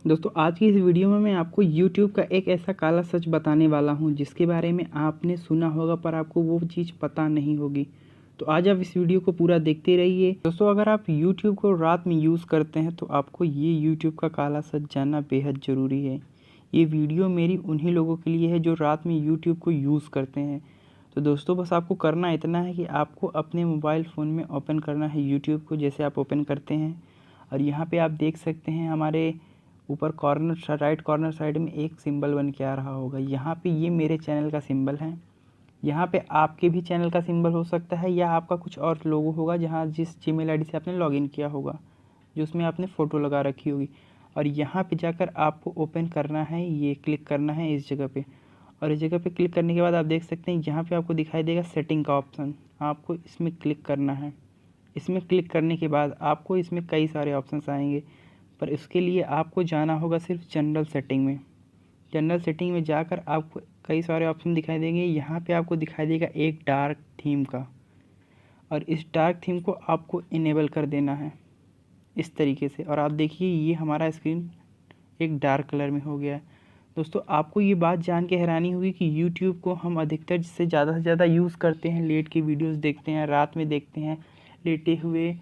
दोस्तों आज की इस वीडियो में मैं आपको YouTube का एक ऐसा काला सच बताने वाला हूं जिसके बारे में आपने सुना होगा पर आपको वो चीज़ पता नहीं होगी। तो आज आप इस वीडियो को पूरा देखते रहिए। दोस्तों अगर आप YouTube को रात में यूज़ करते हैं तो आपको ये YouTube का काला सच जानना बेहद ज़रूरी है। ये वीडियो मेरी उन्हीं लोगों के लिए है जो रात में YouTube को यूज़ करते हैं। तो दोस्तों बस आपको करना इतना है कि आपको अपने मोबाइल फ़ोन में ओपन करना है YouTube को, जैसे आप ओपन करते हैं और यहाँ पे आप देख सकते हैं हमारे ऊपर कॉर्नर राइट कॉर्नर साइड में एक सिंबल बन के आ रहा होगा। यहाँ पे ये मेरे चैनल का सिंबल है। यहाँ पे आपके भी चैनल का सिंबल हो सकता है या आपका कुछ और लोगो होगा जहाँ जिस जीमेल आईडी से आपने लॉगिन किया होगा, जो उसमें आपने फ़ोटो लगा रखी होगी। और यहाँ पे जाकर आपको ओपन करना है, ये क्लिक करना है इस जगह पे। और इस जगह पे क्लिक करने के बाद आप देख सकते हैं यहाँ पे आपको दिखाई देगा सेटिंग का ऑप्शन, आपको इसमें क्लिक करना है। इसमें क्लिक करने के बाद आपको इसमें कई सारे ऑप्शंस आएंगे, पर इसके लिए आपको जाना होगा सिर्फ जनरल सेटिंग में। जनरल सेटिंग में जाकर आपको कई सारे ऑप्शन दिखाई देंगे। यहाँ पे आपको दिखाई देगा एक डार्क थीम का, और इस डार्क थीम को आपको इनेबल कर देना है इस तरीके से। और आप देखिए ये हमारा स्क्रीन एक डार्क कलर में हो गया है। दोस्तों आपको ये बात जान के हैरानी होगी कि YouTube को हम अधिकतर जिससे ज़्यादा से ज़्यादा यूज़ करते हैं, लेट की वीडियोज़ देखते हैं, रात में देखते हैं, लेटे हुए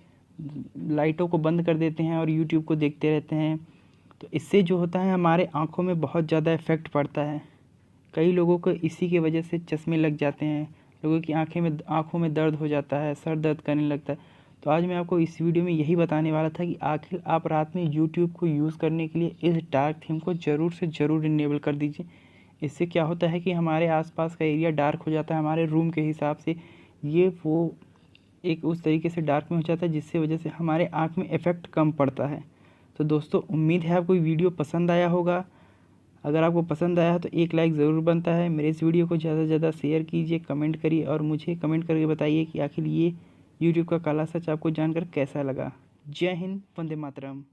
लाइटों को बंद कर देते हैं और YouTube को देखते रहते हैं। तो इससे जो होता है हमारे आँखों में बहुत ज़्यादा इफ़ेक्ट पड़ता है। कई लोगों को इसी की वजह से चश्मे लग जाते हैं, लोगों की आँखों में दर्द हो जाता है, सर दर्द करने लगता है। तो आज मैं आपको इस वीडियो में यही बताने वाला था कि आखिर आप रात में YouTube को यूज़ करने के लिए इस डार्क थीम को ज़रूर से ज़रूर इनेबल कर दीजिए। इससे क्या होता है कि हमारे आसपास का एरिया डार्क हो जाता है हमारे रूम के हिसाब से। ये वो एक उस तरीके से डार्क में हो जाता है जिससे वजह से हमारे आँख में इफ़ेक्ट कम पड़ता है। तो दोस्तों उम्मीद है आपको वीडियो पसंद आया होगा। अगर आपको पसंद आया है तो एक लाइक ज़रूर बनता है। मेरे इस वीडियो को ज़्यादा से ज़्यादा शेयर कीजिए, कमेंट करिए और मुझे कमेंट करके बताइए कि आखिर ये YouTube का काला सच आपको जानकर कैसा लगा। जय हिंद, वंदे मातरम।